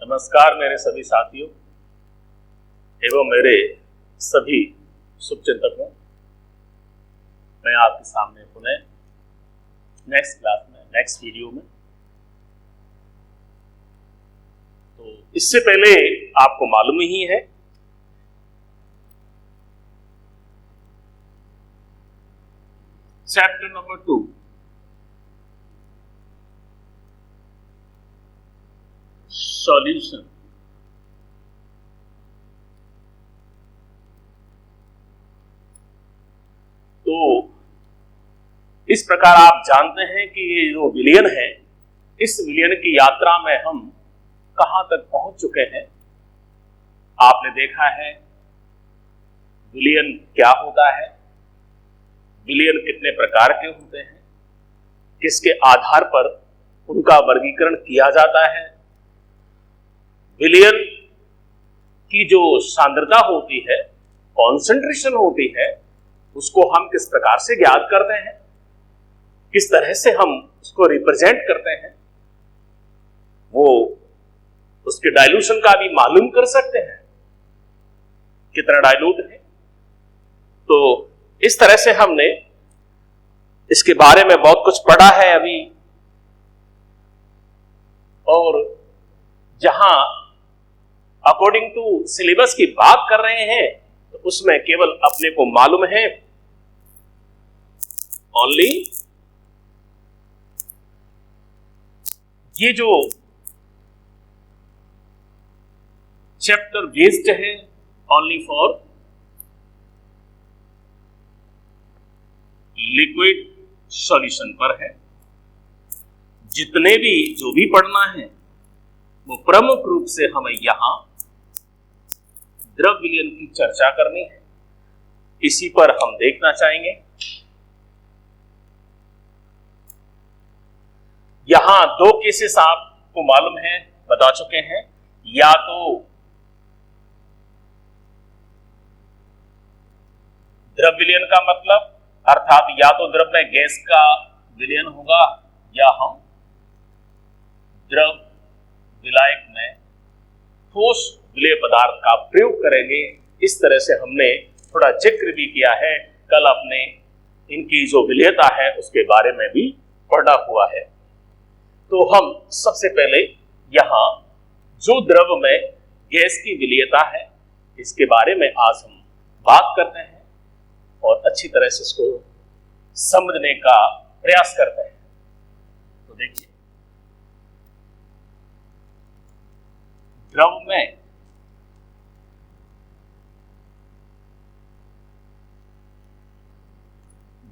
नमस्कार मेरे सभी साथियों एवं मेरे सभी शुभचिंतकों। मैं आपके सामने पुनः नेक्स्ट क्लास में नेक्स्ट वीडियो में। तो इससे पहले आपको मालूम ही है चैप्टर नंबर 2 सॉल्यूशन। तो इस प्रकार आप जानते हैं कि ये जो विलियन है, इस विलियन की यात्रा में हम कहां तक पहुंच चुके हैं। आपने देखा है विलियन क्या होता है, विलियन कितने प्रकार के होते हैं, किसके आधार पर उनका वर्गीकरण किया जाता है, विलियन की जो सांद्रता होती है, कॉन्सेंट्रेशन होती है, उसको हम किस प्रकार से ज्ञात करते हैं, किस तरह से हम उसको रिप्रेजेंट करते हैं, वो उसके डाइल्यूशन का भी मालूम कर सकते हैं कितना डाइल्यूट है। तो इस तरह से हमने इसके बारे में बहुत कुछ पढ़ा है अभी, और जहां अकॉर्डिंग टू सिलेबस की बात कर रहे हैं तो उसमें केवल अपने को मालूम है ओनली ये जो चैप्टर बेस्ड है ओनली फॉर लिक्विड सॉल्यूशन पर है। जितने भी जो भी पढ़ना है वो प्रमुख रूप से हमें यहां द्रव विलियन की चर्चा करनी है, इसी पर हम देखना चाहेंगे। यहां दो केसेस आपको मालूम है, बता चुके हैं, या तो द्रव विलियन का मतलब अर्थात या तो द्रव में गैस का विलयन होगा या हम द्रव विलायक में ठोस विलेय पदार्थ का प्रयोग करेंगे। इस तरह से हमने थोड़ा जिक्र भी किया है, कल अपने इनकी जो विलेयता है उसके बारे में भी पढ़ा हुआ है। तो हम सबसे पहले यहां जो द्रव में गैस की विलेयता है इसके बारे में आज हम बात करते हैं और अच्छी तरह से इसको समझने का प्रयास करते हैं। तो देखिए, द्रव में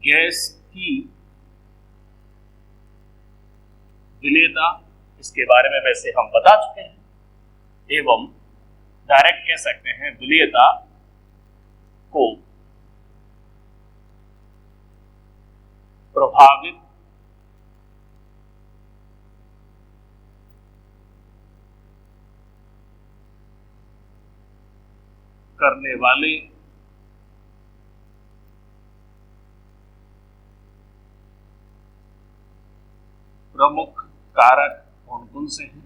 गैस की विलेयता, इसके बारे में वैसे हम बता चुके हैं, एवं डायरेक्ट कह सकते हैं विलेयता को प्रभावित करने वाले प्रमुख कारक कौन से हैं,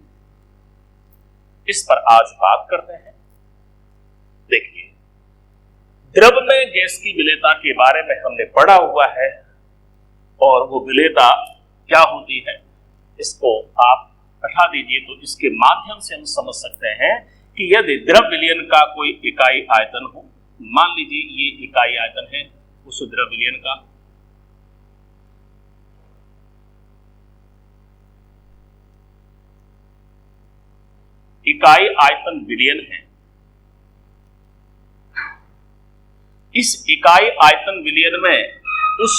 इस पर आज बात करते हैं। देखिए, द्रव में गैस की विलेयता के बारे में हमने पढ़ा हुआ है और वो विलेयता क्या होती है इसको आप हटा दीजिए, तो इसके माध्यम से हम समझ सकते हैं कि यदि द्रव विलयन का कोई इकाई आयतन हो, मान लीजिए ये इकाई आयतन है उस द्रव विलयन का, इकाई आयतन विलयन है। इस इकाई आयतन विलयन में उस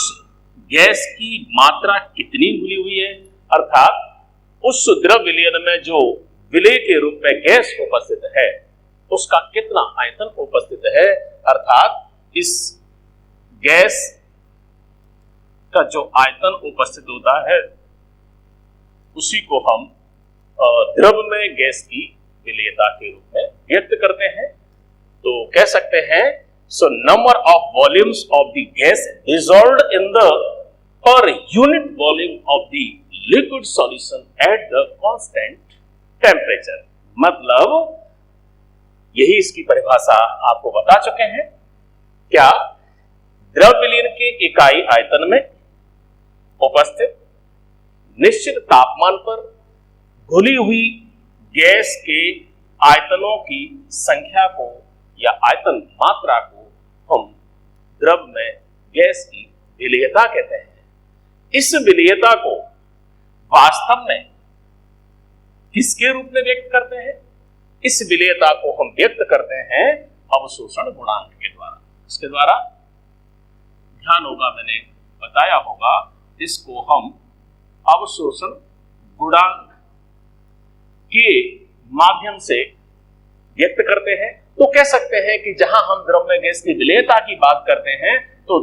गैस की मात्रा कितनी घुली हुई है, अर्थात उस द्रव विलयन में जो विलेय के रूप में गैस उपस्थित है उसका कितना आयतन उपस्थित है, अर्थात इस गैस का जो आयतन उपस्थित होता है उसी को हम द्रव में गैस की विलेयता के रूप में व्यक्त करते हैं। तो कह सकते हैं, so number of volumes of the gas dissolved in the per unit volume of the liquid solution at the constant temperature, मतलब यही इसकी परिभाषा आपको बता चुके हैं। क्या द्रव विलयन के इकाई आयतन में उपस्थित निश्चित तापमान पर घुली हुई गैस के आयतनों की संख्या को या आयतन मात्रा को हम द्रव में गैस की विलेयता कहते हैं। इस विलेयता को वास्तव में किसके रूप में व्यक्त करते हैं? इस विलेयता को हम व्यक्त करते हैं अवशोषण गुणांक के द्वारा। इसके द्वारा ध्यान होगा, मैंने बताया होगा, इसको हम अवशोषण गुणांक के माध्यम से व्यक्त करते हैं। तो कह सकते हैं कि जहां हम द्रव में गैस की विलेयता की बात करते हैं तो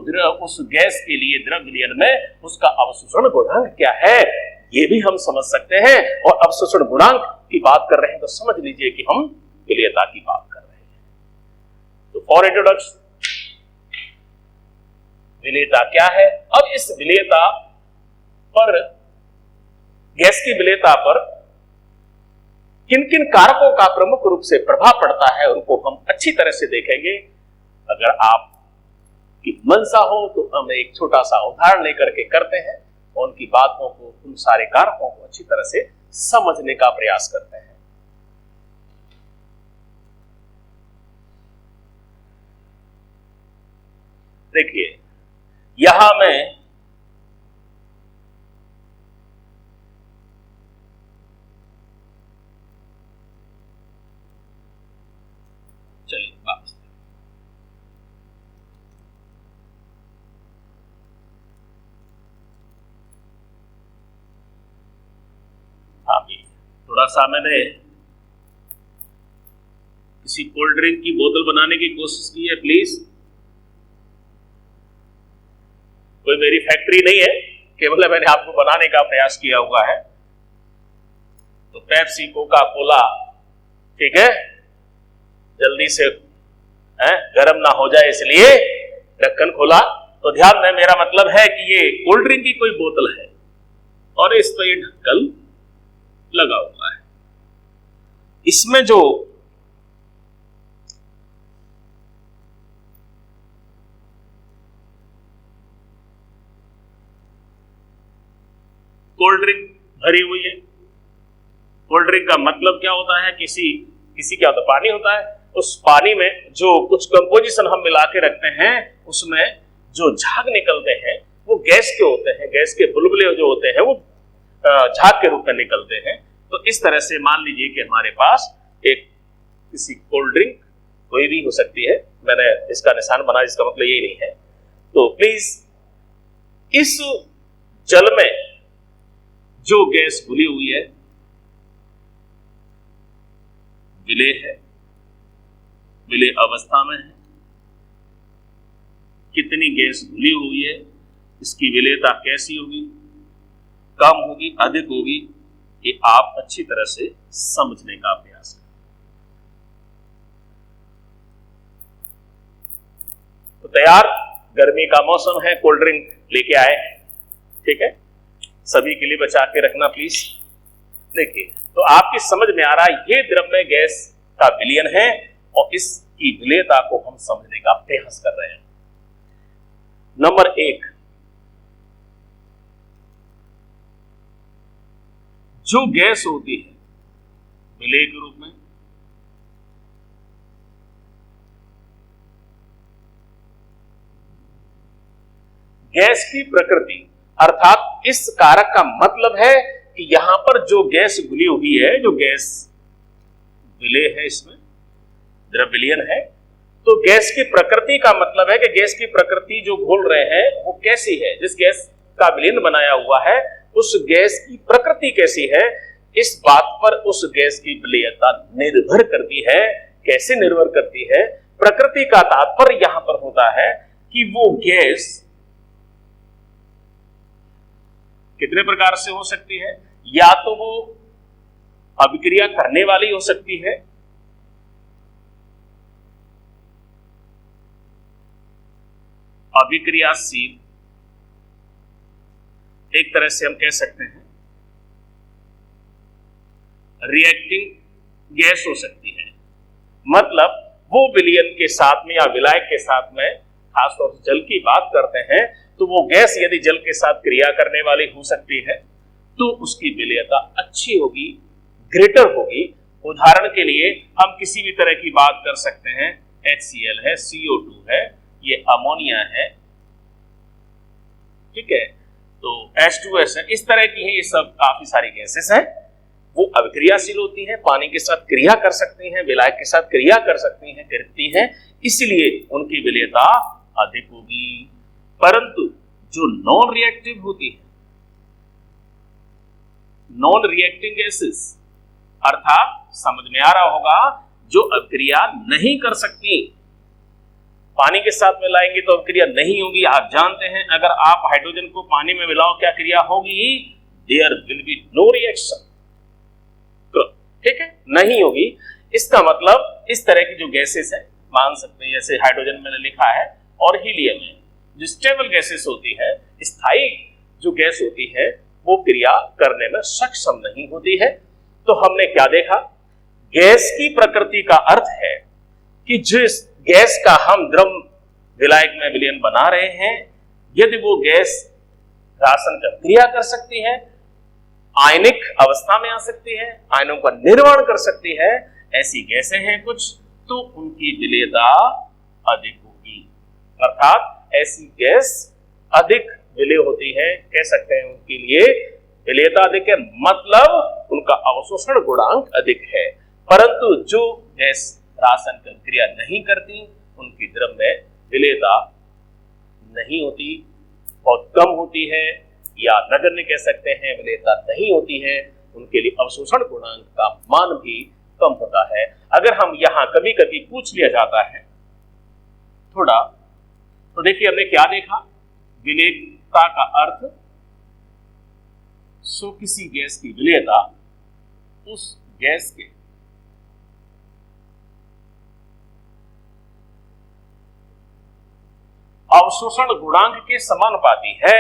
उस गैस के लिए द्रव विलयन में उसका अवशोषण गुणांक क्या है ये भी हम समझ सकते हैं। और अवशोषण गुणांक की बात कर रहे हैं तो समझ लीजिए कि हम विलेयता की बात कर रहे हैं। तो फॉर इंट्रोडक्शन, विलेयता क्या है? अब इस विलेयता पर, गैस की विलेयता पर किन किन कारकों का प्रमुख रूप से प्रभाव पड़ता है उनको हम अच्छी तरह से देखेंगे। अगर आप की मंशा हो तो हम एक छोटा सा उदाहरण लेकर के करते हैं और उनकी बातों को, उन सारे कारकों को अच्छी तरह से समझने का प्रयास करते हैं। देखिए, यहां मैं थोड़ा सा मैंने किसी कोल्ड ड्रिंक की बोतल बनाने की कोशिश की है। प्लीज, कोई मेरी फैक्ट्री नहीं है, केवल मैंने आपको बनाने का प्रयास किया हुआ है। तो पेप्सी, कोका कोला, ठीक है, जल्दी से गर्म ना हो जाए इसलिए ढक्कन खोला। तो ध्यान दें, मेरा मतलब है कि ये कोल्ड ड्रिंक की कोई बोतल है और इस पर ये ढक्कन लगा हुआ है। इसमें जो कोल्ड ड्रिंक भरी हुई है, कोल्ड ड्रिंक का मतलब क्या होता है? किसी क्या होता है? पानी होता है। उस पानी में जो कुछ कंपोजिशन हम मिला के रखते हैं उसमें जो झाग निकलते हैं वो गैस के होते हैं। गैस के बुलबुले जो होते हैं वो झाग के रूप में निकलते हैं। तो इस तरह से मान लीजिए कि हमारे पास एक किसी कोल्ड ड्रिंक कोई भी हो सकती है, मैंने इसका निशान बनाया, इसका मतलब यही नहीं है। तो प्लीज, इस जल में जो गैस घुली हुई है विलेय है, विलेय अवस्था में है। कितनी गैस घुली हुई है, इसकी विलेयता कैसी होगी, कम होगी, अधिक होगी, ये आप अच्छी तरह से समझने का प्रयास करें। तो तैयार, गर्मी का मौसम है, कोल्ड ड्रिंक लेके आए, ठीक है, सभी के लिए बचा के रखना प्लीज। देखिए, तो आपकी समझ में आ रहा है ये द्रव्य गैस का विलयन है और इसकी विलेयता को हम समझने का प्रयास कर रहे हैं। नंबर 1, जो गैस होती है विलेय के रूप में, गैस की प्रकृति, अर्थात इस कारक का मतलब है कि यहां पर जो गैस घुली हुई है, जो गैस विलेय है, इसमें द्रव विलयन है, तो गैस की प्रकृति का मतलब है कि गैस की प्रकृति जो घोल रहे हैं वो कैसी है, जिस गैस का विलयन बनाया हुआ है उस गैस की प्रकृति कैसी है, इस बात पर उस गैस की विलेयता निर्भर करती है। कैसे निर्भर करती है? प्रकृति का तात्पर्य यहां पर होता है कि वो गैस कितने प्रकार से हो सकती है। या तो वो अभिक्रिया करने वाली हो सकती है, अभिक्रियाशील, एक तरह से हम कह सकते हैं रिएक्टिंग गैस हो सकती है। मतलब वो विलयन के साथ में या विलायक के साथ में, खासतौर से जल की बात करते हैं, तो वो गैस यदि जल के साथ क्रिया करने वाली हो सकती है तो उसकी विलेयता अच्छी होगी, ग्रेटर होगी। उदाहरण के लिए हम किसी भी तरह की बात कर सकते हैं, HCl है, CO2 है, ये अमोनिया है, ठीक है, तो H2S है, इस तरह की है, ये सब काफी सारी गैसेस हैं। वो अभिक्रियाशील होती हैं, पानी के साथ क्रिया कर सकती हैं, विलायक के साथ क्रिया कर सकती हैं, करती हैं, इसलिए उनकी विलेयता अधिक होगी। परंतु जो नॉन रिएक्टिव होती है, नॉन रिएक्टिंग गैसेस, अर्थात समझ में आ रहा होगा, जो अभिक्रिया नहीं कर सकती, पानी के साथ मिलाएंगे तो अभिक्रिया नहीं होगी। आप जानते हैं अगर आप हाइड्रोजन को पानी में मिलाओ क्या क्रिया होगी? There will be no reaction, ठीक है, नहीं होगी। इसका मतलब इस तरह की जो गैसेस है, मान सकते हैं जैसे हाइड्रोजन मैंने लिखा है, और हीलियम है, जो स्टेबल गैसेस होती है, स्थायी जो गैस होती है, वो क्रिया करने में सक्षम नहीं होती है। तो हमने क्या देखा? गैस की प्रकृति का अर्थ है कि जिस गैस का हम द्रव विलायक में विलयन बना रहे हैं, यदि वो गैस राशन का क्रिया कर सकती है, आयनिक अवस्था में आ सकती है, आयनों का निर्माण कर सकती है, ऐसी गैसें हैं कुछ, तो उनकी विलेयता अधिक होगी। अर्थात ऐसी गैस अधिक विलेय होती है, कह सकते हैं उनके लिए विलेयता अधिक है, मतलब उनका अवशोषण गुणांक अधिक है। परंतु जो गैस राशन की क्रिया नहीं करती, उनकी द्रव में विलेयता नहीं होती, बहुत कम होती है, या नगण्य कह सकते हैं, विलेयता नहीं होती है, उनके लिए अवशोषण गुणांक का मान भी कम होता है। अगर हम यहां कभी कभी पूछ लिया जाता है थोड़ा, तो देखिए हमने क्या देखा? विलेयता का अर्थ, सो किसी गैस की विलेयता उस गैस के अवशोषण गुणांक के समानुपाती है।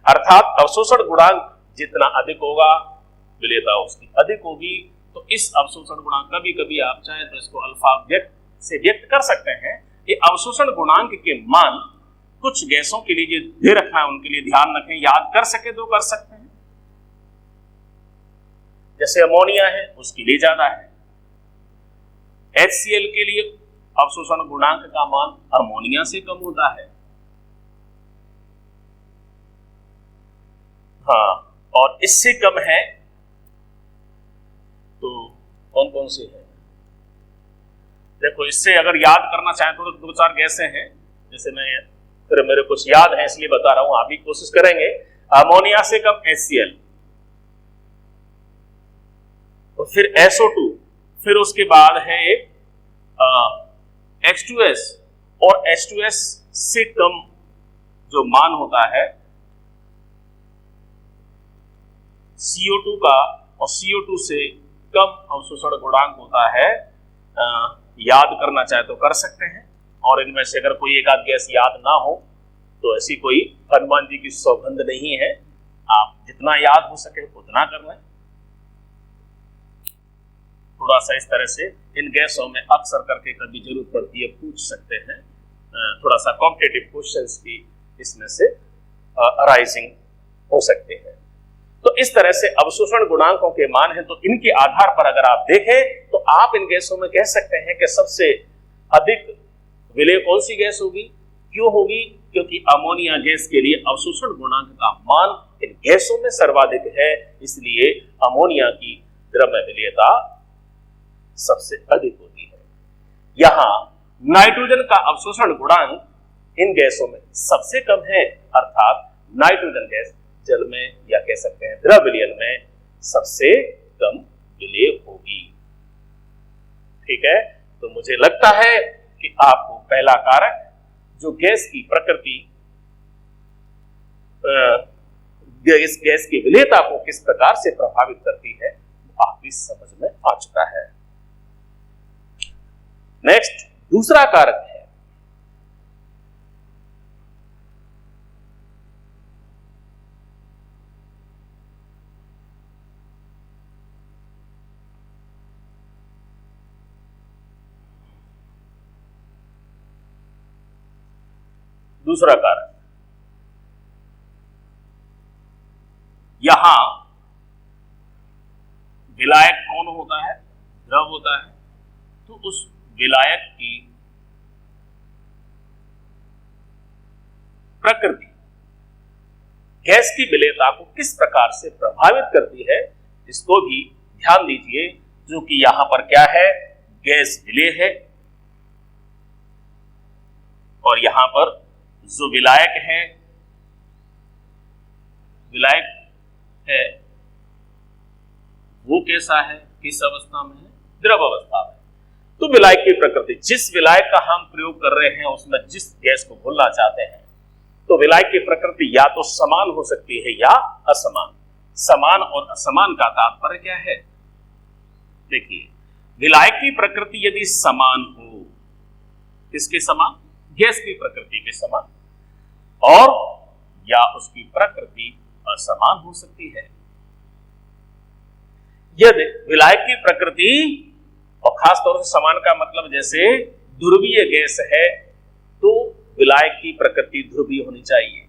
अर्थात अवशोषण गुणांक जितना अधिक होगा, विलेयता उसकी अधिक होगी। तो इस अवशोषण गुणांक, कभी कभी आप चाहें तो इसको अल्फा व्यक्त कर सकते हैं। ये अवशोषण गुणांक के मान कुछ गैसों के लिए जो दे रखा है, उनके लिए ध्यान रखें, याद कर सके तो कर सकते हैं। जैसे अमोनिया है, उसके लिए ज्यादा है। HCl के लिए अवशोषण गुणांक का मान अमोनिया से कम होता है। हाँ, और इससे कम है तो कौन कौन से है? देखो, इससे अगर याद करना चाहें तो दो चार गैसें हैं, जैसे मैं फिर मेरे कुछ याद है इसलिए बता रहा हूं, आप भी कोशिश करेंगे। अमोनिया से कम HCl, और फिर SO2, फिर उसके बाद है एक H2S, और H2S से कम जो मान होता है CO2 का, और CO2 से कम अवशोषण गुणांक होता है। याद करना चाहे तो कर सकते हैं, और इनमें से अगर कोई एक आध गैस याद ना हो तो ऐसी कोई हनुमान जी की सौगंध नहीं है, आप जितना याद हो सके उतना कर लें। थोड़ा सा इस तरह से इन गैसों में अक्सर करके कभी जरूरत पड़ती है, पूछ सकते हैं, थोड़ा सा कॉम्पिटिटिव क्वेश्चंस भी इसमें से अराइजिंग हो सकते हैं। तो इस तरह से अवशोषण गुणांकों के मान हैं, तो इनके आधार पर अगर आप देखें तो आप इन गैसों में कह सकते हैं कि सबसे अधिक विलेय कौन सी गैस होगी। क्यों होगी? क्योंकि अमोनिया गैस के लिए अवशोषण गुणांक का मान इन गैसों में सर्वाधिक है, इसलिए अमोनिया की द्रव्य विलेयता सबसे अधिक होती है। यहां नाइट्रोजन का अवशोषण गुणांक इन गैसों में सबसे कम है, अर्थात नाइट्रोजन गैस जल में, या कह सकते हैं द्रव विलयन में, सबसे कम विलेय होगी। ठीक है, तो मुझे लगता है कि आपको पहला कारक जो गैस की प्रकृति, गैस की विलेयता को किस प्रकार से प्रभावित करती है, आपकी समझ में आ चुका है। नेक्स्ट, दूसरा कारक है दूसरा कारक, यहां विलायक कौन होता है? द्रव होता है। तो उस विलायक की प्रकृति गैस की विलेयता को किस प्रकार से प्रभावित करती है, इसको भी ध्यान दीजिए। जो कि यहां पर क्या है? गैस विलेय है, और यहां पर जो विलायक है वो कैसा है? किस अवस्था में है? द्रव अवस्था में। तो विलायक की प्रकृति, जिस विलायक का हम प्रयोग कर रहे हैं उसमें जिस गैस को घोलना चाहते हैं, तो विलायक की प्रकृति या तो समान हो सकती है या असमान। समान और असमान का तात्पर्य क्या है? देखिए, विलायक की प्रकृति यदि समान हो, किसके समान? गैस की प्रकृति के समान, और या उसकी प्रकृति असमान हो सकती है। यदि विलायक की प्रकृति, और खास तौर से समान का मतलब जैसे ध्रुवीय गैस है तो विलायक की प्रकृति ध्रुवीय होनी चाहिए।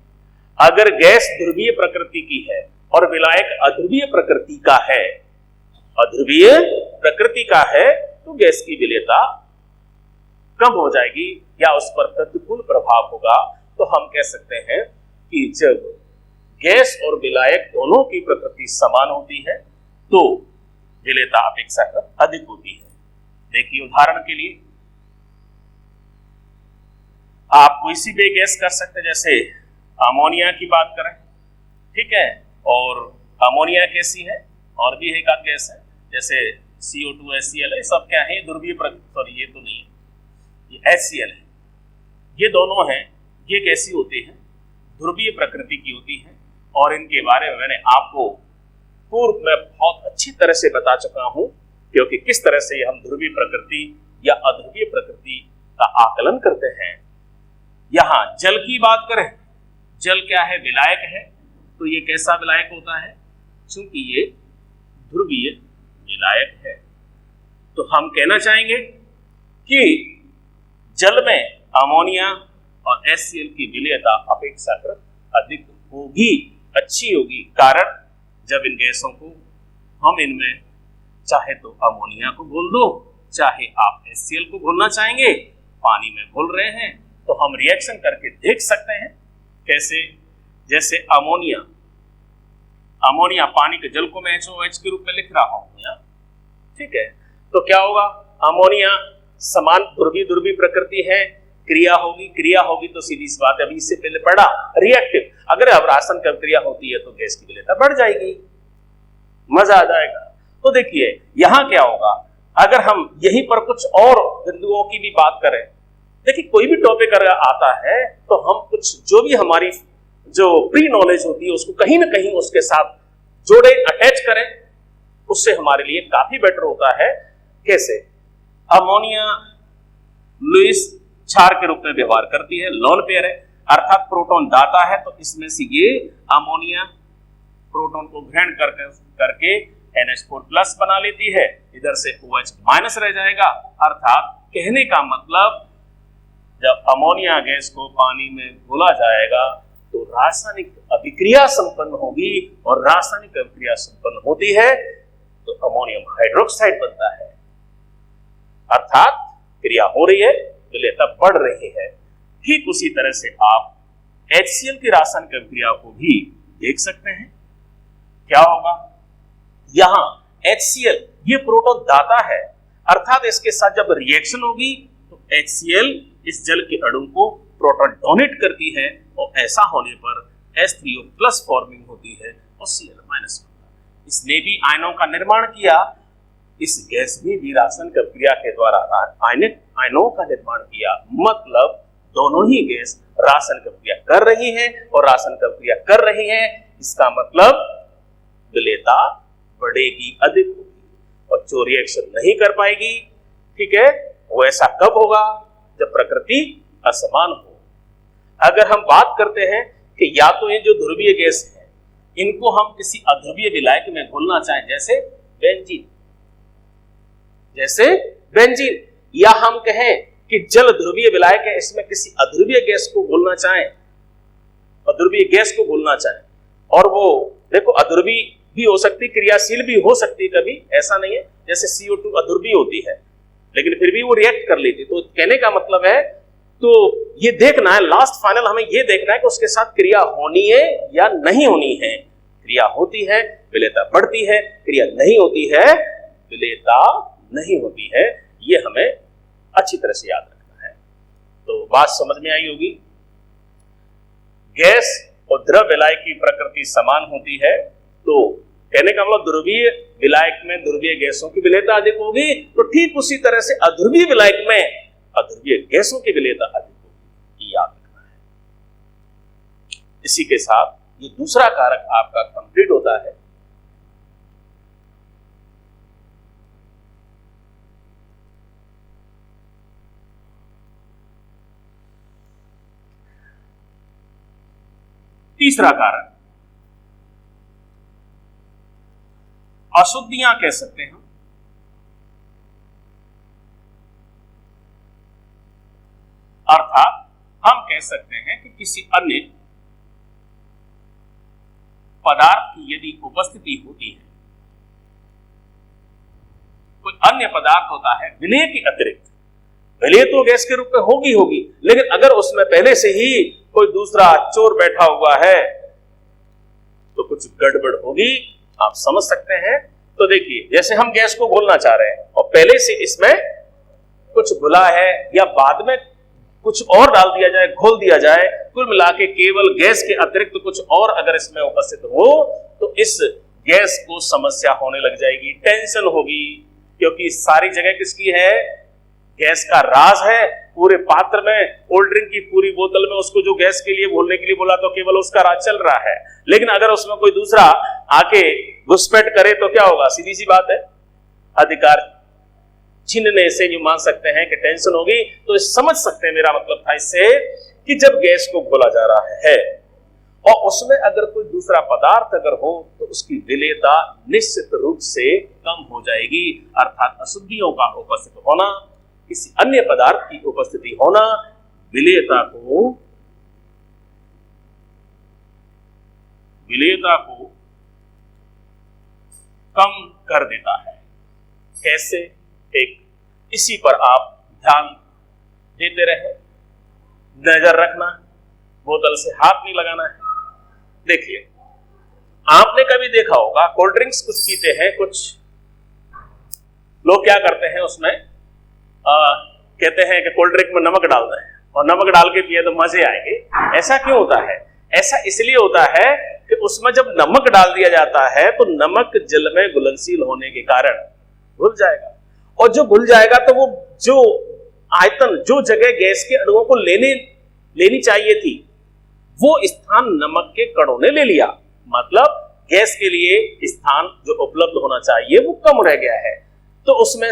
अगर गैस ध्रुवीय प्रकृति की है और विलायक अध्रुवीय प्रकृति का है, तो गैस की विलेयता कम हो जाएगी या उस पर प्रतिकूल प्रभाव होगा। तो हम कह सकते हैं कि जब गैस और विलायक दोनों की प्रकृति समान होती है तो विलेयता अपेक्षाकृत अधिक होती है। देखिए, उदाहरण के लिए आप कोई सी भी गैस कर सकते हैं, जैसे अमोनिया की बात करें, ठीक है, और अमोनिया कैसी है? और भी एक आध गैस है जैसे CO2 HCl है, सब क्या है? ध्रुवीय सॉरी ये तो नहीं है, ये HCl है। ये दोनों हैं, ये कैसी होती है? ध्रुवीय प्रकृति की होती है, और इनके बारे में मैंने आपको पूर्व में बहुत अच्छी तरह से बता चुका हूं, क्योंकि किस तरह से हम ध्रुवीय प्रकृति या अध्रुवीय प्रकृति का आकलन करते हैं। यहां जल की बात करें, जल क्या है? विलायक है। तो ये कैसा विलायक होता है? चूंकि ये ध्रुवीय विलायक है, तो हम कहना चाहेंगे कि जल में अमोनिया और HCl की विलेयता अपेक्षाकृत अधिक होगी, अच्छी होगी। कारण जब इन गैसों को हम इनमें चाहे तो अमोनिया को घोल दो, चाहे आप HCl को घोलना चाहेंगे, पानी में घोल रहे हैं, तो हम रिएक्शन करके देख सकते हैं कैसे। जैसे अमोनिया पानी के जल को मैं HOH के रूप में लिख रहा हूं यहाँ, ठीक है। तो क्या होगा? अमोनिया समान ध्रुवीय प्रकृति है, क्रिया होगी तो सीधी सी बात है, अभी इससे पहले पढ़ा रिएक्टिव। अगर अवरासन की क्रिया होती है तो गैस की विलेयता बढ़ जाएगी, मजा आ जाएगा। तो देखिए यहां क्या होगा, अगर हम यहीं पर कुछ और बिंदुओं की भी बात करें। देखिए, कोई भी टॉपिक अगर आता है तो हम कुछ जो भी हमारी जो प्री नॉलेज होती है उसको कहीं ना कहीं उसके साथ जोड़े, अटैच करें, उससे हमारे लिए काफी बेटर होता है। कैसे? अमोनिया लुईस क्षार के रूप में व्यवहार करती है, लोन पेयर है, अर्थात प्रोटॉन दाता है, तो इसमें से ये अमोनिया प्रोटॉन को ग्रहण करके NH4+ बना लेती है, इधर से OH- रह जाएगा। अर्थात कहने का मतलब जब अमोनिया गैस को पानी में घोला जाएगा तो रासायनिक अभिक्रिया संपन्न होगी, और रासायनिक अभिक्रिया संपन्न होती है तो अमोनियम हाइड्रोक्साइड बनता है, अर्थात क्रिया हो रही है, विलेयता बढ़ रही है। ठीक उसी तरह से आप HCl की रासायनिक अभिक्रिया को भी देख सकते हैं। क्या होगा? यहां HCl ये प्रोटॉन दाता है, अर्थात इसके साथ जब रिएक्शन होगी तो HCl इस जल के अणु को प्रोटॉन डोनेट करती है, और ऐसा होने पर H3O+ फॉर्मिंग होती है और Cl- इसने भी आयनों का निर्माण किया। इस गैस में भी रासायनिक अभिक्रिया के द्वारा आयनों का निर्माण किया। मतलब दोनों ही गैस रासायनिक अभिक्रिया कर रही हैं, और रासायनिक अभिक्रिया कर रही हैं, इसका मतलब विलेयता बढ़ेगी, अधिक होगी, और जो रिएक्शन नहीं कर पाएगी, ठीक है, वो ऐसा कब होगा? जब प्रकृति असमान हो। अगर हम बात करते हैं कि या तो ये जो ध्रुवीय गैस है इनको हम किसी अध्रुवीय विलायक में घोलना चाहें, जैसे बेंजीन, या हम कहें कि जल ध्रुवीय विलायक है, इसमें किसी अध्रुवीय गैस को घोलना चाहें, अध्रुवीय गैस को घोलना चाहें, और वो देखो अध्रुवी भी हो सकती, क्रियाशील भी हो सकती, कभी ऐसा नहीं है, जैसे CO2 अध्रुवी होती है लेकिन फिर भी वो रिएक्ट कर लेती। तो कहने का मतलब है, तो ये देखना है, लास्ट फाइनल हमें ये देखना है कि उसके साथ क्रिया होनी है या नहीं होनी है। क्रिया होती है विलेयता बढ़ती है, क्रिया नहीं होती है विलेयता नहीं होती है। ये हमें अच्छी तरह से याद रखना है। तो बात समझ में आई होगी। गैस और द्रव विलायक की प्रकृति समान होती है, तो कहने का मतलब ध्रुवीय विलायक में ध्रुवीय गैसों की विलेयता अधिक होगी, तो ठीक उसी तरह से अध्रुवीय विलायक में अध्रुवीय गैसों की विलेयता अधिक होगी, याद रखना है। इसी के साथ ये दूसरा कारक आपका कंप्लीट होता है। तीसरा कारक अशुद्धियां कह सकते हैं, अर्थात हम कह सकते हैं कि किसी अन्य पदार्थ की यदि उपस्थिति होती है, कोई अन्य पदार्थ होता है विलेय के अतिरिक्त, विलेय तो गैस के रूप में होगी, लेकिन अगर उसमें पहले से ही कोई दूसरा चोर बैठा हुआ है तो कुछ गड़बड़ होगी, आप समझ सकते हैं। तो देखिए, जैसे हम गैस को घोलना चाह रहे हैं और पहले से इसमें कुछ घुला है या बाद में कुछ और डाल दिया जाए, घोल दिया जाए, कुल मिला के केवल गैस के अतिरिक्त कुछ और अगर इसमें उपस्थित हो तो इस गैस को समस्या होने लग जाएगी, टेंशन होगी, क्योंकि सारी जगह किसकी है, गैस का राज है। पूरे पात्र में, कोल्ड ड्रिंक की पूरी बोतल में उसको जो गैस के लिए घोलने के लिए बोला तो केवल उसका राज चल रहा है, लेकिन अगर उसमें कोई दूसरा आके घुसपैठ करे तो क्या होगा, सीधी सी बात है, अधिकार छीनने से जो मान सकते हैं कि टेंशन होगी। तो समझ सकते हैं, मेरा मतलब था इससे कि जब गैस को घोला जा रहा है और उसमें अगर कोई दूसरा पदार्थ अगर हो तो उसकी विलेयता निश्चित रूप से कम हो जाएगी, अर्थात अशुद्धियों का उपस्थित होना, किसी अन्य पदार्थ की उपस्थिति होना विलेयता को कम कर देता है। कैसे? एक इसी पर आप ध्यान देते रहे, नजर रखना, बोतल से हाथ नहीं लगाना है। देखिए, आपने कभी देखा होगा कोल्ड ड्रिंक्स कुछ पीते हैं, कुछ लोग क्या करते हैं उसमें कहते हैं कि कोल्ड ड्रिंक में नमक डाल दें और नमक डाल के पिए तो मजे आएंगे। ऐसा क्यों होता है? ऐसा इसलिए होता है कि उसमें जब नमक डाल दिया जाता है तो नमक जल में घुलनशील होने के कारण घुल जाएगा, और जो घुल जाएगा तो वो जो आयतन, जो जगह गैस के अणुओं को लेनी चाहिए थी, वो स्थान नमक के कणों ने ले लिया। मतलब गैस के लिए स्थान जो उपलब्ध होना चाहिए वो कम रह गया है। तो उसमें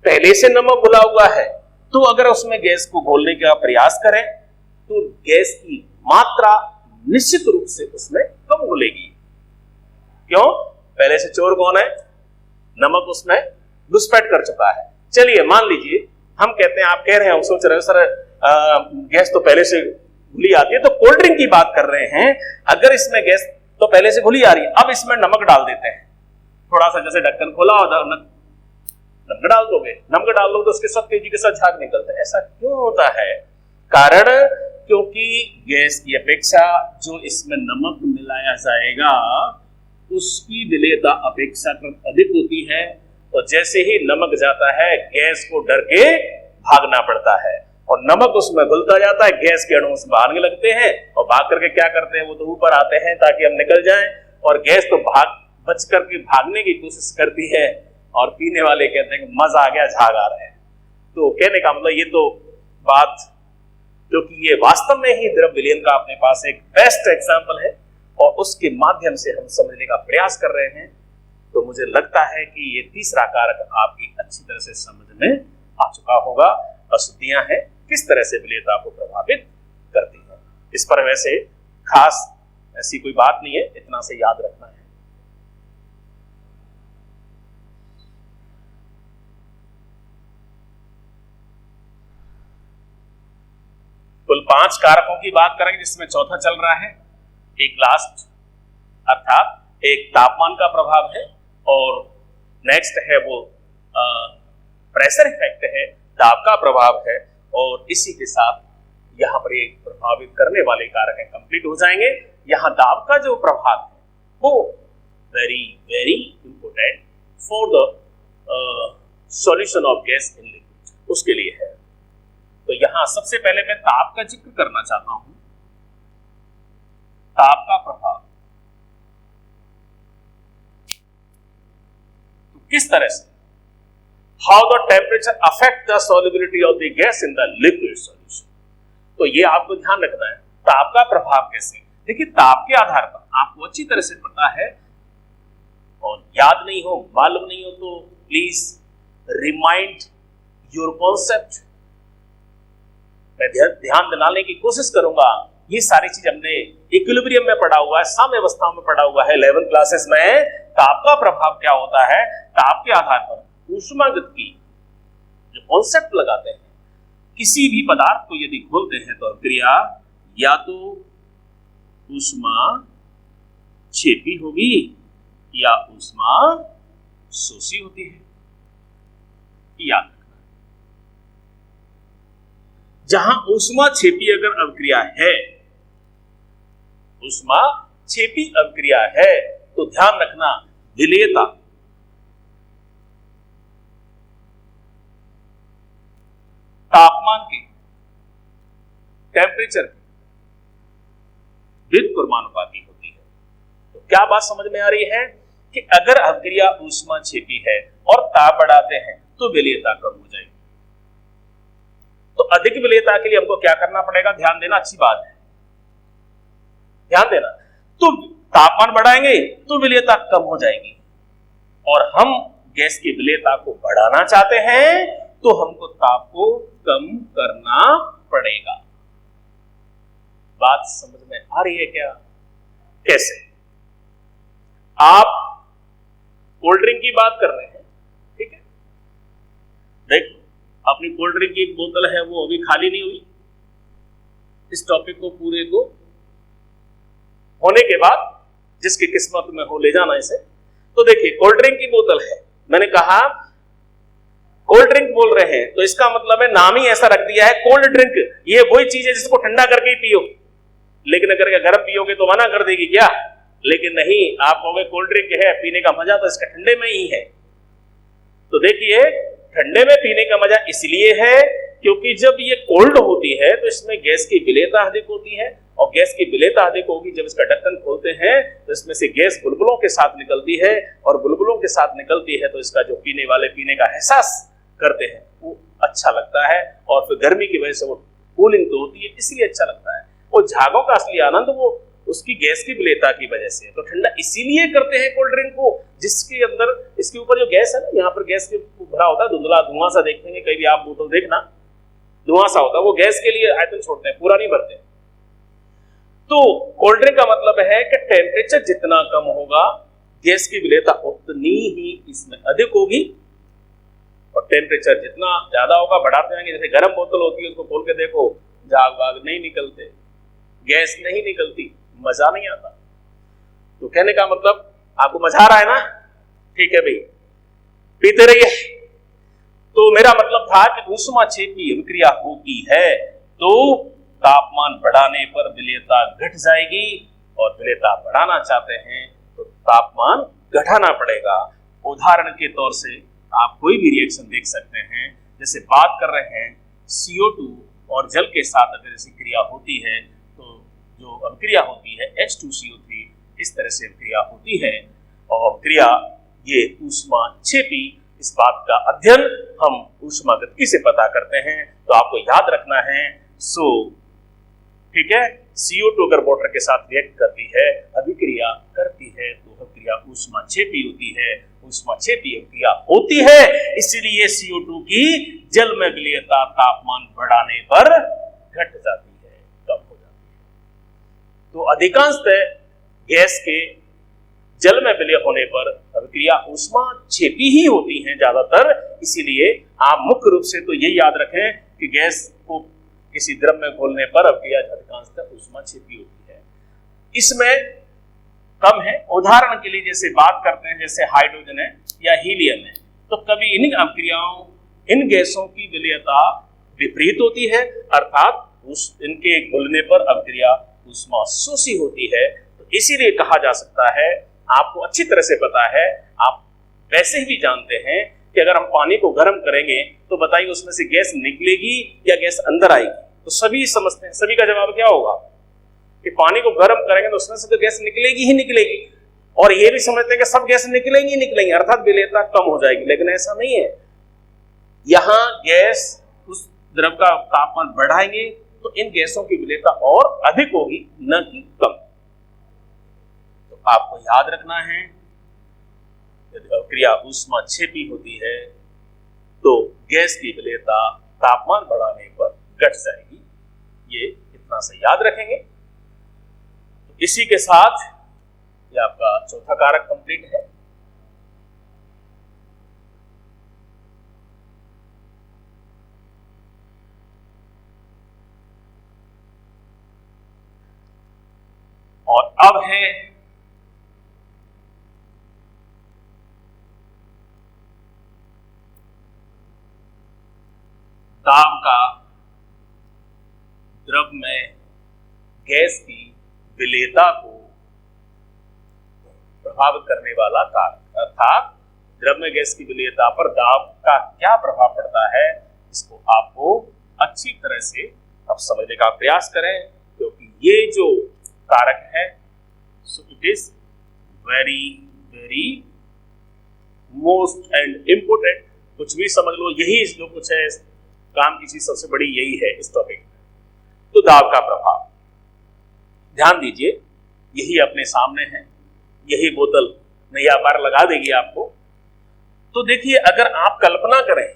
पहले से नमक घुला हुआ है, तो अगर उसमें गैस को घोलने का प्रयास करें तो गैस की मात्रा निश्चित रूप से उसमें कम घुलेगी। क्यों? पहले से चोर कौन है? नमक उसमें घुसपैठ कर चुका है। चलिए मान लीजिए हम कहते हैं, आप कह रहे हैं, सोच रहे हो सर गैस तो पहले से घुली आती है, तो कोल्ड ड्रिंक की बात कर रहे हैं, अगर इसमें गैस तो पहले से घुली आ रही है, अब इसमें नमक डाल देते हैं, थोड़ा सा, जैसे ढक्कन खोला और नमक डाल दोगे, नमक डाल दो तो उसके साथ तेजी के साथ झाग निकलता है। ऐसा क्यों होता है? कारण क्योंकि गैस की अपेक्षा जो इसमें नमक मिलाया जाएगा उसकी विलेयता अपेक्षाकृत अधिक होती है, तो जैसे ही नमक जाता है गैस को डर के भागना पड़ता है और नमक उसमें घुलता जाता है, गैस के अणु से भागने लगते हैं और भाग करके क्या करते हैं, वो तो ऊपर आते हैं ताकि हम निकल जाएं, और गैस तो बच करके भागने की कोशिश करती है और पीने वाले कहते हैं कि मजा आ गया, झाग आ रहे हैं। तो कहने का मतलब ये तो बात, क्योंकि ये वास्तव में ही द्रव विलयन का अपने पास एक बेस्ट एग्जाम्पल है और उसके माध्यम से हम समझने का प्रयास कर रहे हैं, तो मुझे लगता है कि ये तीसरा कारक आपकी अच्छी तरह से समझ में आ चुका होगा। अशुद्धियां हैं किस तरह से विलयता को प्रभावित करती हैं। इस पर वैसे खास ऐसी कोई बात नहीं है, इतना से याद रखना है। 5 कारकों की बात करेंगे जिसमें चौथा चल रहा है, एक लास्ट अर्थात एक तापमान का प्रभाव है और नेक्स्ट है वो प्रेशर इफेक्ट है, दाब का प्रभाव है और इसी के साथ यहां पर एक प्रभावित करने वाले कारक है कंप्लीट हो जाएंगे। यहां दाब का जो प्रभाव है वो very very important for the solution of gas in liquid, उसके लिए है। तो यहां सबसे पहले मैं ताप का जिक्र करना चाहता हूं। ताप का प्रभाव तो किस तरह से, how the temperature affect the solubility of the gas in the liquid solution. तो ये आपको ध्यान रखना है, ताप का प्रभाव कैसे। देखिए ताप के आधार पर आपको अच्छी तरह से पता है और याद नहीं हो, मालूम नहीं हो तो प्लीज रिमाइंड योर कॉन्सेप्ट। मैं ध्यान दिलाने की कोशिश करूंगा। ये सारी चीज हमने इक्विलिब्रियम में पढ़ा हुआ है, साम्यावस्था में पढ़ा हुआ है 11th क्लासेस में। ताप का प्रभाव क्या होता है, ताप के आधार पर ऊष्मागतिकी जो कॉन्सेप्ट लगाते हैं, किसी भी पदार्थ को यदि खोलते हैं तो अभिक्रिया या तो ऊष्मा छेपी होगी या ऊष्मा शोषी होती है, याद रखना। जहां ऊष्मा छेपी अगर अभिक्रिया है, ऊष्मा छेपी अभिक्रिया है तो ध्यान रखना विलेयता तापमान के, टेम्परेचर के व्युत्क्रमानुपाती होती है। तो क्या बात समझ में आ रही है कि अगर अभिक्रिया ऊष्मा छेपी है और ताप बढ़ाते हैं तो विलेयता कम हो जाएगी। तो अधिक विलेयता के लिए हमको क्या करना पड़ेगा, ध्यान देना, अच्छी बात है, ध्यान देना। तो तापमान बढ़ाएंगे तो विलेयता कम हो जाएगी और हम गैस की विलेयता को बढ़ाना चाहते हैं तो हमको ताप को कम करना पड़ेगा। बात समझ में आ रही है क्या? कैसे? आप कोल्ड ड्रिंक की बात कर रहे हैं, ठीक है, देखो अपनी कोल्ड ड्रिंक की एक बोतल है वो अभी खाली नहीं हुई। इस टॉपिक को पूरे को होने के बाद जिसकी किस्मत में हो ले जाना इसे। तो देखिए कोल्ड ड्रिंक की बोतल है, मैंने कहा कोल्ड ड्रिंक बोल रहे हैं तो इसका मतलब है नाम ही ऐसा रख दिया है कोल्ड ड्रिंक। ये वही चीज है जिसको ठंडा करके ही पियो, लेकिन अगर गर्म पियोगे तो मना कर देगी क्या? लेकिन नहीं, आप कहोगे कोल्ड ड्रिंक है, पीने का मजा तो इसका ठंडे में ही है। तो देखिए ठंडे में पीने का मजा इसलिए है क्योंकि जब ये कोल्ड होती है तो इसमें गैस की विलेयता अधिक होती है और गैस की विलेयता अधिक होगी। जब इसका ढक्कन खोलते हैं तो इसमें से गैस बुलबुलों के साथ निकलती है और बुलबुलों के साथ निकलती है तो इसका जो पीने वाले पीने का एहसास करते हैं वो अच्छा लगता है और फिर गर्मी की वजह से वो कूलिंग तो होती है इसलिए अच्छा लगता है। वो झागों का असली आनंद वो उसकी गैस की विलेयता की वजह से। तो ठंडा इसीलिए करते हैं कोल्ड ड्रिंक को जिसके अंदर इसके ऊपर जो गैस है ना, यहाँ पर गैस के भरा होता है, धुंधला धुआं सा देखेंगे कहीं भी आप बोतल देखना, धुआं सा होता है, वो गैस के लिए आयतन छोड़ते हैं, पूरा नहीं भरते। तो कोल्ड ड्रिंक का मतलब है कि टेम्परेचर जितना कम होगा गैस की विलेयता उतनी ही इसमें अधिक होगी और टेम्परेचर जितना ज्यादा होगा बढ़ाते रहेंगे। जैसे गर्म बोतल होती है उसको खोल के देखो, झाग वाग नहीं निकलते, गैस नहीं निकलती, मजा नहीं आता। तो कहने का मतलब आपको मजा आ रहा है ना, ठीक है भाई, पीते रहिए। तो मेरा मतलब था कि ऊष्मा छेपी अभिक्रिया होती है तो तापमान बढ़ाने पर विलेयता घट जाएगी और विलेयता बढ़ाना चाहते हैं तो तापमान घटाना पड़ेगा। उदाहरण के तौर से आप कोई भी रिएक्शन देख सकते हैं, जैसे बात कर रहे हैं CO2 और जल के साथ अगर ऐसी क्रिया होती है तो जो अभिक्रिया होती है H2CO3 इस तरह से अभिक्रिया होती है और क्रिया ये ऊष्मा छेपी, इस बात का अध्ययन हम ऊष्मागतिकी से पता करते हैं। तो आपको याद रखना है, सो ठीक है, CO2 अगर वाटर के साथ रिएक्ट करती है, अभिक्रिया करती है तो अभिक्रिया ऊष्मा छेपी होती है। ऊष्मा छेपी अभिक्रिया होती है इसलिए CO2 की जल में विलेयता तापमान बढ़ाने पर घट जाती है, कम हो जाती है। तो अधिकांशतः गैस के जल में विलय होने पर अभिक्रिया ऊष्मा छेपी ही होती है ज्यादातर। इसीलिए आप मुख्य रूप से तो ये याद रखें कि गैस को किसी द्रव में घोलने पर अभिक्रिया अधिकांशतः ऊष्मा छिपी होती है। इसमें कम है। उदाहरण के लिए जैसे बात करते हैं जैसे हाइड्रोजन है या हीलियम है, तो कभी इन गैसों की विलेयता विपरीत होती है, अर्थात इनके घुलने पर अभिक्रिया ऊष्मा शोषी होती है। तो इसीलिए कहा जा सकता है, आपको अच्छी तरह से पता है, आप वैसे ही भी जानते हैं कि अगर हम पानी को गर्म करेंगे तो बताइए उसमें से गैस निकलेगी या गैस अंदर आएगी। तो सभी समझते हैं, सभी का जवाब क्या होगा कि पानी को गर्म करेंगे तो उसमें से तो गैस निकलेगी ही निकलेगी, और ये भी समझते हैं कि सब गैस निकलेंगी ही निकलेंगी, अर्थात विलेयता कम हो जाएगी। लेकिन ऐसा नहीं है। यहां गैस उस द्रव का तापमान बढ़ाएंगे तो इन गैसों की विलेयता और अधिक होगी, न कि कम। तो आपको याद रखना है, यदि अभिक्रिया ऊष्मा छेपी होती है तो गैस की विलेयता तापमान बढ़ाने पर घट जाएगी। ये इतना से याद रखेंगे। तो इसी के साथ ये आपका चौथा कारक कंप्लीट है। और अब है दाब का द्रव में गैस की विलेयता को प्रभावित करने वाला कारक, अर्थात द्रव में गैस की विलेयता पर दाब का क्या प्रभाव पड़ता है, इसको आपको अच्छी तरह से अब समझने का प्रयास करें, क्योंकि ये जो कारक है so it is very very most and important. कुछ भी समझ लो, यही जो कुछ है काम की चीज सबसे बड़ी यही है इस टॉपिक में। तो दाब का प्रभाव ध्यान दीजिए, यही अपने सामने है, यही बोतल नैया पार लगा देगी आपको। तो देखिए, अगर आप कल्पना करें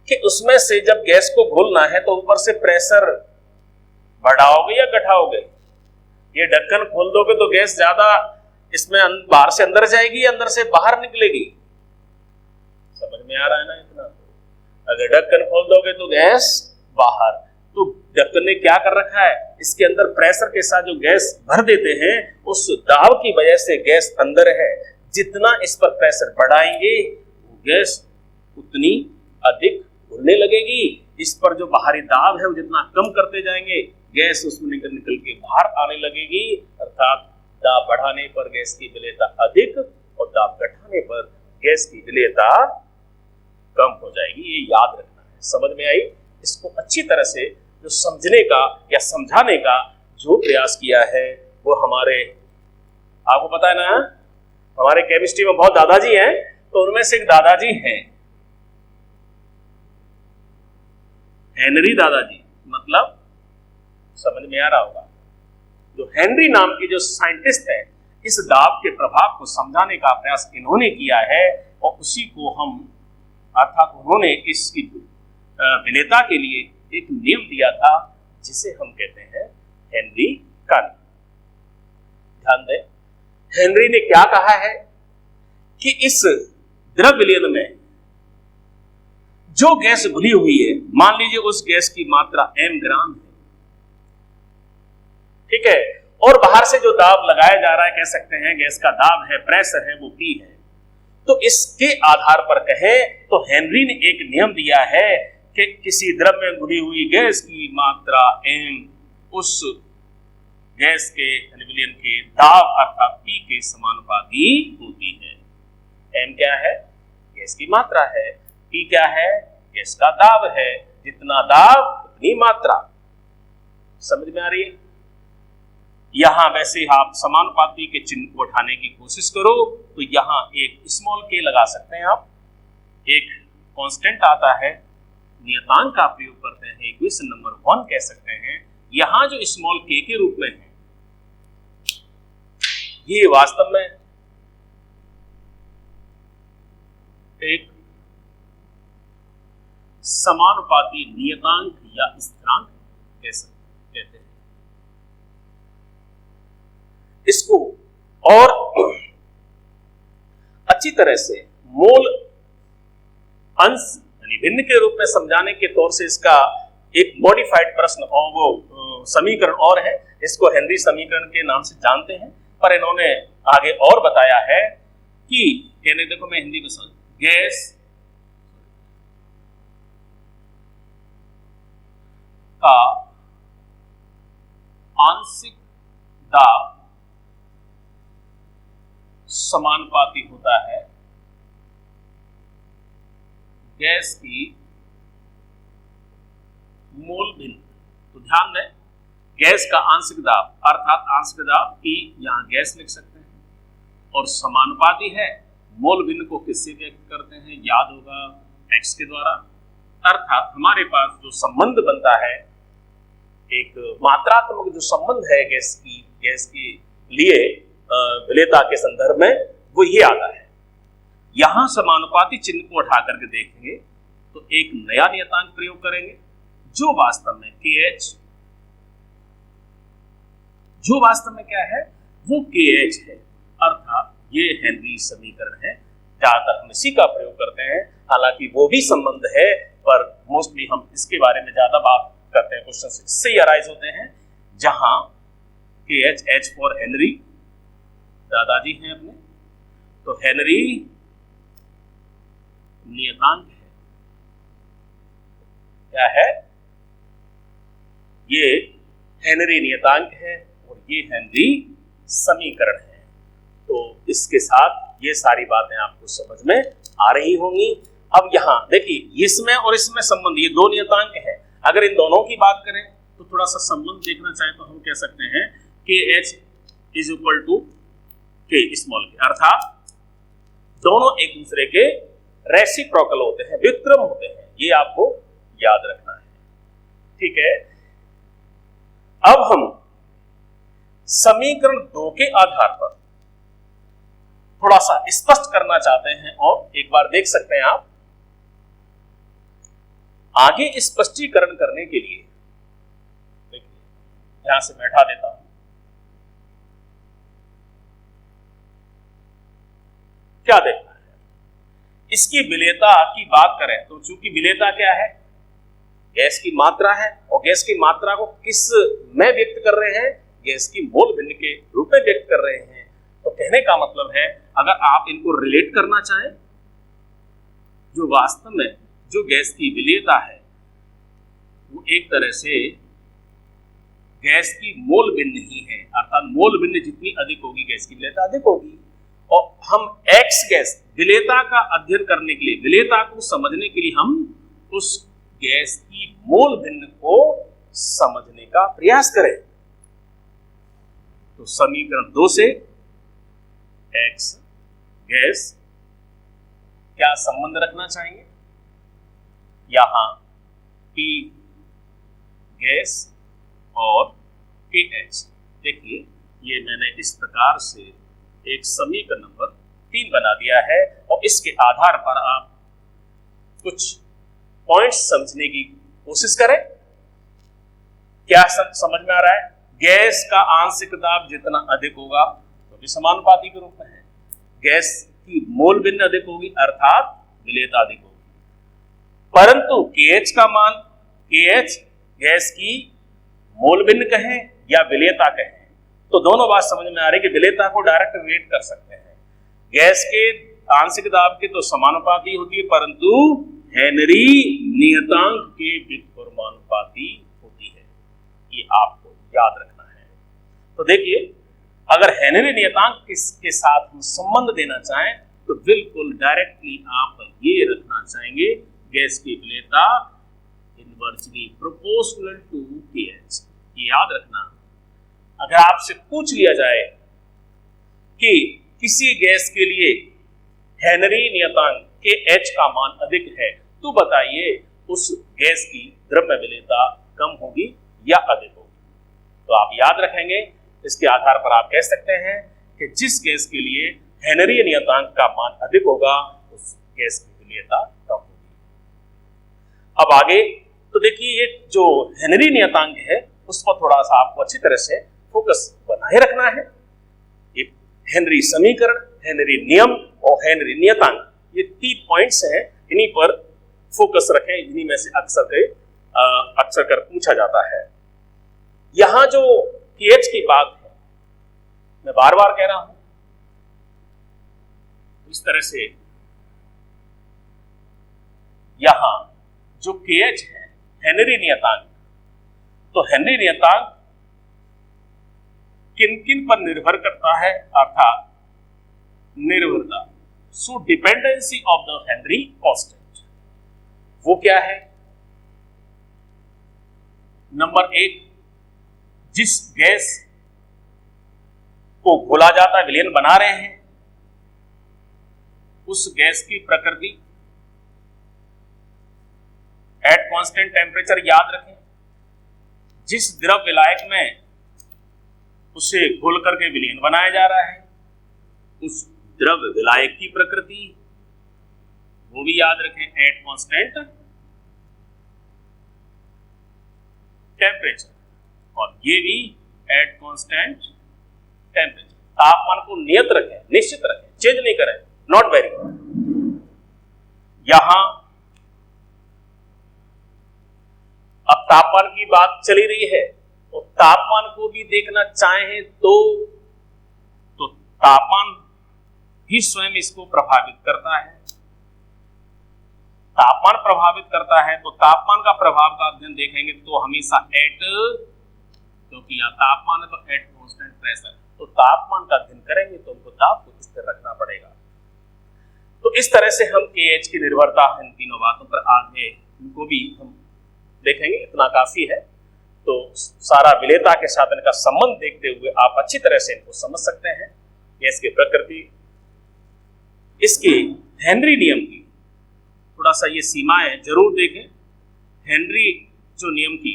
कि उसमें से जब गैस को घोलना है तो ऊपर से प्रेशर बढ़ाओगे या घटाओगे? ये ढक्कन खोल दोगे तो गैस ज्यादा इसमें बाहर से अंदर जाएगी या अंदर से बाहर निकलेगी? समझ में आ रहा है ना इतना? अगर ढक्कन खोल दोगे तो गैस बाहर, तो ढक्कन ने क्या कर रखा है, इसके अंदर प्रेशर के साथ जो गैस भर देते हैं उस दाब की वजह से गैस अंदर है। जितना इस पर प्रेशर बढ़ाएंगे गैस उतनी अधिक घुलने लगेगी। इस पर जो बाहरी दाब है वो जितना कम करते जाएंगे गैस उसमें निकल के बाहर आने लगेगी। अर्थात दाब बढ़ाने पर गैस की विलेयता अधिक और दाब घटाने पर गैस की विलेयता कम हो जाएगी। ये याद रखना है। समझ में आई? इसको अच्छी तरह से जो समझने का या समझाने का जो प्रयास किया है वो हमारे, आपको पता है ना, हमारे केमिस्ट्री में बहुत दादाजी हैं, तो उनमें से एक दादाजी हैं हेनरी दादाजी। मतलब समझ में आ रहा होगा, जो हेनरी नाम के जो साइंटिस्ट है, इस दाब के प्रभाव को समझाने का प्रयास इन्होंने किया है और उसी को हम, अर्थात उन्होंने इसकी विलेयता के लिए एक नियम दिया था जिसे हम कहते हैं हेनरी का नियम। ध्यान दें, हेनरी ने क्या कहा है कि इस द्रव विलयन में जो गैस घुली हुई है, मान लीजिए उस गैस की मात्रा m ग्राम है, ठीक है, और बाहर से जो दाब लगाया जा रहा है, कह सकते हैं गैस का दाब है, प्रेशर है, वो P है। तो इसके आधार पर कहें तो हेनरी ने एक नियम दिया है कि किसी द्रव में घुली हुई गैस की मात्रा m उस गैस के विलयन के दाब अर्थात P के समानुपाती होती है। m क्या है? गैस की मात्रा है। P क्या है? गैस का दाब है। जितना दाब उतनी मात्रा। समझ में आ रही है? यहां वैसे ही आप समानुपाती के चिन्ह को उठाने की कोशिश करो तो यहां एक स्मॉल k लगा सकते हैं आप। एक कांस्टेंट आता है, नियतांक का प्रयोग करते हैं, इक्वेशन नंबर 1 कह सकते हैं। यहां जो स्मॉल k के रूप में है, ये वास्तव में एक समानुपाती नियतांक या स्थिरांक कहते हैं इसको। और अच्छी तरह से मोल अंश यानी भिन्न के रूप में समझाने के तौर से इसका एक मॉडिफाइड प्रश्न और वो समीकरण और है, इसको हेनरी समीकरण के नाम से जानते हैं, पर इन्होंने आगे और बताया है कि कहने, देखो मैं हिंदी में समझ, गैस का आंशिक दाब समानुपाती होता है गैस की मोल भिन्न। तो ध्यान दें, गैस का आंशिक दाब अर्थात आंशिक दाब E यहां गैस लिख सकते हैं, और समानुपाती है मोल भिन्न को किससे व्यक्त करते हैं, याद होगा x के द्वारा। अर्थात हमारे पास जो संबंध बनता है, एक मात्रात्मक जो संबंध है गैस के लिए विलेयता के संदर्भ में, वो ये आता है। यहां समानुपाती चिन्ह को उठा करके देखेंगे तो एक नया नियतांक प्रयोग करेंगे जो वास्तव में KH, जो वास्तव में क्या है, वो KH है। अर्थात ये हेनरी समीकरण है, ज्यादातर हम इसी का प्रयोग करते हैं, हालांकि वो भी संबंध है पर मोस्टली हम इसके बारे में ज्यादा बात करते हैं, क्वेश्चन इससे ही अराइज होते हैं, जहां KH, H फॉर हेनरी, दादाजी हैं अपने, तो हेनरी नियतांक है। क्या है? ये हेनरी नियतांक है और ये हेनरी समीकरण है। तो इसके साथ ये सारी बातें आपको समझ में आ रही होंगी। अब यहां देखिए, इसमें और इसमें संबंध, ये दो नियतांक है। अगर इन दोनों की बात करें तो थोड़ा सा संबंध देखना चाहे तो हम कह सकते हैं KH is equal to K small K, अर्थात दोनों एक दूसरे के रेसिप्रोकल होते हैं, व्युत्क्रम होते हैं, ये आपको याद रखना है। ठीक है, अब हम समीकरण 2 के आधार पर थोड़ा सा स्पष्ट करना चाहते हैं, और एक बार देख सकते हैं आप। आगे स्पष्टीकरण करने के लिए देखिए, यहां से बैठा देता हूं। क्या देखना है, इसकी विलेयता की बात करें तो चूंकि विलेयता क्या है, गैस की मात्रा है, और गैस की मात्रा को किस में व्यक्त कर रहे हैं, गैस की मोल भिन्न के रूप में व्यक्त कर रहे हैं। तो कहने का मतलब है, अगर आप इनको रिलेट करना चाहें, जो वास्तव में जो गैस की विलेयता है वो एक तरह से गैस की मोल भिन्न ही है, अर्थात मोल भिन्न जितनी अधिक होगी गैस की विलेयता अधिक होगी। और हम एक्स गैस विलेयता का अध्ययन करने के लिए, विलेयता को समझने के लिए हम उस गैस की मोल भिन्न को समझने का प्रयास करें। तो समीकरण 2 से एक्स गैस क्या संबंध रखना चाहेंगे, यहां P गैस और KH। देखिए, ये मैंने इस प्रकार से एक समीकरण नंबर 3 बना दिया है, और इसके आधार पर आप कुछ पॉइंट्स समझने की कोशिश करें। क्या समझ में आ रहा है? गैस का आंशिक दाब जितना अधिक होगा तो भी समानुपाती के रूप में है, गैस की मोल भिन्न अधिक होगी अर्थात विलेयता अधिक होगी। परंतु KH का मान, KH गैस की मोल भिन्न कहें या विलेयता कहें, तो दोनों बात समझ में आ रही है कि विलेयता को डायरेक्ट रिलेट कर सकते हैं। गैस के आंशिक दाब के तो समानुपाती होती है, परंतु हेनरी नियतांक के व्युत्क्रमानुपाती होती है, ये आपको याद रखना है। तो देखिए, अगर हेनरी नियतांक के साथ हम संबंध देना चाहें तो बिल्कुल डायरेक्टली आप ये रखना चाहेंगे, गैस की विलेयता इनवर्सली प्रोपोर्शनल टू KH। ये याद रखना। अगर आपसे पूछ लिया जाए कि किसी गैस के लिए हेनरी नियतांक KH का मान अधिक है, तो बताइए उस गैस की द्रव्य विलेयता कम होगी या अधिक होगी। तो आप याद रखेंगे, इसके आधार पर आप कह सकते हैं कि जिस गैस के लिए हेनरी नियतांक का मान अधिक होगा उस गैस की विलेयता कम होगी। अब आगे तो देखिए, ये जो हेनरी नियतांक है उस पर थोड़ा सा आपको अच्छी तरह से फोकस बनाए रखना है। ये हेनरी समीकरण, हेनरी नियम और हेनरी नियतांक, ये 3 पॉइंट्स हैं, इन्हीं पर फोकस रखें, इन्हीं में से अक्सर अक्सर कर पूछा जाता है। यहां जो KH की बात है, मैं बार बार कह रहा हूं, इस तरह से यहां जो KH है हेनरी नियतांक, तो हेनरी नियतांक किन किन पर निर्भर करता है, अर्थात निर्भरता, so dependency of the Henry constant, वो क्या है? नंबर 1, जिस गैस को घोला जाता है, विलयन बना रहे हैं, उस गैस की प्रकृति एट कांस्टेंट टेम्परेचर याद रखें। जिस द्रव विलायक में उसे घोल करके विलयन बनाया जा रहा है, उस द्रव विलायक की प्रकृति वो भी याद रखें, एट कांस्टेंट टेम्परेचर, और ये भी एट कांस्टेंट टेम्परेचर। तापमान को नियत रखें, निश्चित रखें, चेंज नहीं करें, नॉट वेरी। यहां अब तापमान की बात चली रही है, तो तापमान को भी देखना चाहें तो तापमान ही स्वयं इसको प्रभावित करता है। तापमान प्रभावित करता है, तो तापमान का प्रभाव का अध्ययन देखेंगे तो हमेशा एट, क्योंकि यहाँ तापमान है तो एट कांस्टेंट प्रेशर, तो तापमान का अध्ययन करेंगे तो हमको ताप को स्थिर रखना पड़ेगा। तो इस तरह से हम KH की निर्भरता इन तीनों बातों पर आगे इनको भी हम देखेंगे, इतना काफी है। तो सारा विलेयता के साथ इनका संबंध देखते हुए आप अच्छी तरह से इनको समझ सकते हैं। गैस की प्रकृति, इसके हेनरी नियम की थोड़ा सा ये सीमाएं जरूर देखें। हेनरी जो नियम की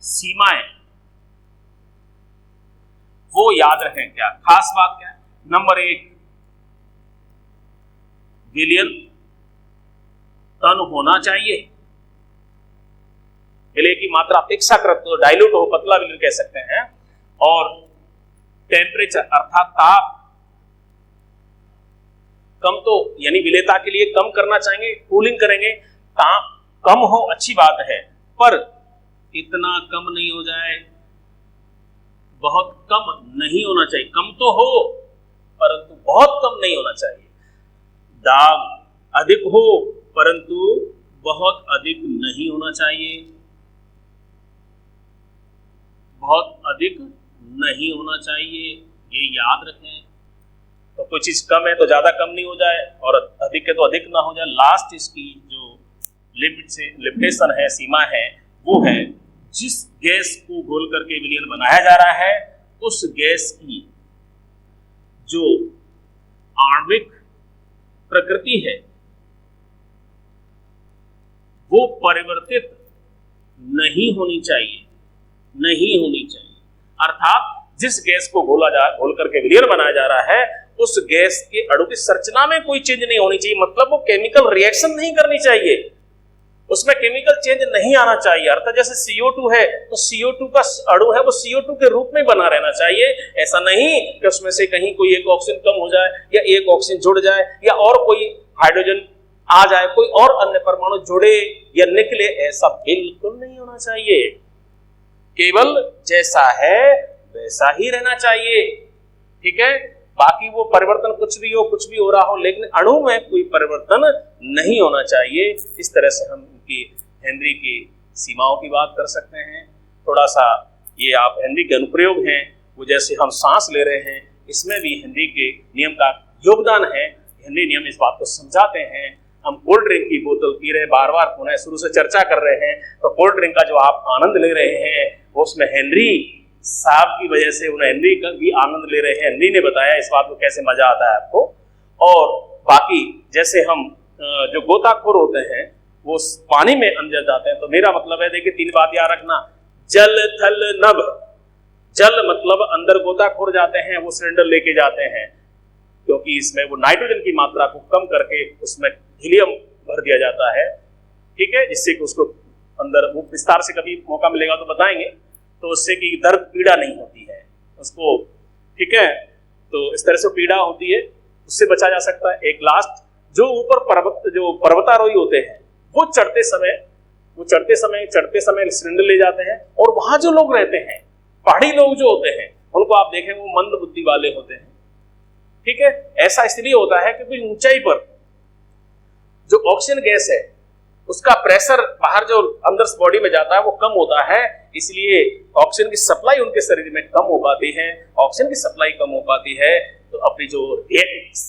सीमाएं वो याद रखें। क्या खास बात क्या है? नंबर 1, विलयन तन होना चाहिए, विलय की मात्रा अपेक्षाकृत तो डाइल्यूट हो, पतला विलयन कह सकते हैं, और टेम्परेचर अर्थात ताप कम, तो यानी विलेयता के लिए कम करना चाहेंगे, कूलिंग करेंगे, ताप कम हो अच्छी बात है, पर इतना कम नहीं हो जाए, बहुत कम नहीं होना चाहिए। कम तो हो परंतु बहुत कम नहीं होना चाहिए। दाब अधिक हो परंतु बहुत अधिक नहीं होना चाहिए, बहुत अधिक नहीं होना चाहिए, ये याद रखें। तो कोई चीज कम है तो ज्यादा कम नहीं हो जाए, और अधिक है तो अधिक ना हो जाए। लास्ट इसकी जो लिमिटेशन है, सीमा है, वो है जिस गैस को घोल करके विलयन बनाया जा रहा है, उस गैस की जो आणविक प्रकृति है वो परिवर्तित नहीं होनी चाहिए, नहीं होनी चाहिए। अर्थात जिस गैस को घोल करके विलयन बनाया जा रहा है, उस गैस के अणु की संरचना में कोई चेंज नहीं होनी चाहिए, मतलब वो केमिकल रिएक्शन नहीं करनी चाहिए, उसमें केमिकल चेंज नहीं आना चाहिए। अर्थात जैसे CO2 है तो CO2 का अणु है वो CO2 के रूप में बना रहना चाहिए। ऐसा नहीं कि उसमें से कहीं कोई एक ऑक्सीजन कम हो जाए या एक ऑक्सीजन जुड़ जाए या और कोई हाइड्रोजन आ जाए, कोई और अन्य परमाणु जुड़े या निकले, ऐसा बिल्कुल नहीं होना चाहिए। केवल जैसा है वैसा ही रहना चाहिए, ठीक है। बाकी वो परिवर्तन कुछ भी हो रहा हो, लेकिन अणु में कोई परिवर्तन नहीं होना चाहिए। इस तरह से हम उनकी हेनरी की सीमाओं की बात कर सकते हैं। थोड़ा सा ये आप हेनरी के अनुप्रयोग हैं, वो जैसे हम सांस ले रहे हैं, इसमें भी हेनरी के नियम का योगदान है। हेनरी नियम इस बात को समझाते हैं। हम कोल्ड ड्रिंक की बोतल पी रहे, बार बार पुनः शुरू से चर्चा कर रहे हैं, तो कोल्ड ड्रिंक का जो आप आनंद ले रहे हैं वो उसमें हेनरी साहब की वजह से, उन्हें हेनरी का भी आनंद ले रहे हैं। हेनरी ने बताया इस बात को कैसे मजा आता है आपको। और बाकी जैसे हम जो गोताखोर होते हैं वो पानी में अंदर जाते हैं, तो मेरा मतलब है, देखिए 3 बात याद रखना, जल थल नभ। जल मतलब अंदर गोताखोर जाते हैं, वो सिलेंडर लेके जाते हैं, क्योंकि इसमें वो नाइट्रोजन की मात्रा को कम करके उसमें हीलियम भर दिया जाता है, ठीक है, जिससे कि उसको अंदर, वो विस्तार से कभी मौका मिलेगा तो बताएंगे, तो उससे कि दर्द पीड़ा नहीं होती है उसको, ठीक है। तो इस तरह से पीड़ा होती है, उससे बचा जा सकता है। एक लास्ट, जो ऊपर पर्वतारोही होते हैं वो चढ़ते समय सिलेंडर ले जाते हैं, और वहां जो लोग रहते हैं, पहाड़ी लोग जो होते हैं, उनको आप देखें वो मंद बुद्धि वाले होते हैं। ठीक है, ऐसा इसलिए होता है क्योंकि ऊंचाई पर जो ऑक्सीजन गैस है उसका प्रेशर बाहर जो अंदर बॉडी में जाता है वो कम होता है, इसलिए ऑक्सीजन की सप्लाई उनके शरीर में कम हो पाती है। ऑक्सीजन की सप्लाई कम हो पाती है तो अपनी जो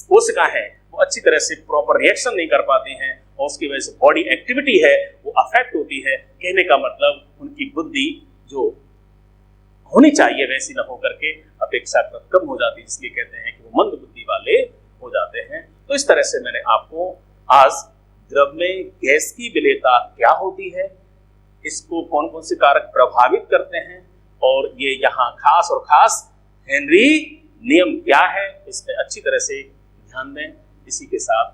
कोशिका है वो अच्छी तरह से प्रॉपर रिएक्शन नहीं कर पाती हैं, और उसकी वजह से बॉडी एक्टिविटी है वो अफेक्ट होती है। कहने का मतलब उनकी बुद्धि जो होनी चाहिए वैसी ना होकर के अपेक्षाकृत कम हो जाती है, इसलिए कहते हैं कि वो मंद बुद्धि वाले हो जाते हैं। तो इस तरह से मैंने आपको आज द्रव में गैस की विलेयता क्या होती है, इसको कौन कौन से कारक प्रभावित करते हैं, और ये यहाँ खास हेनरी नियम क्या है, इस पे अच्छी तरह से ध्यान दें। इसी के साथ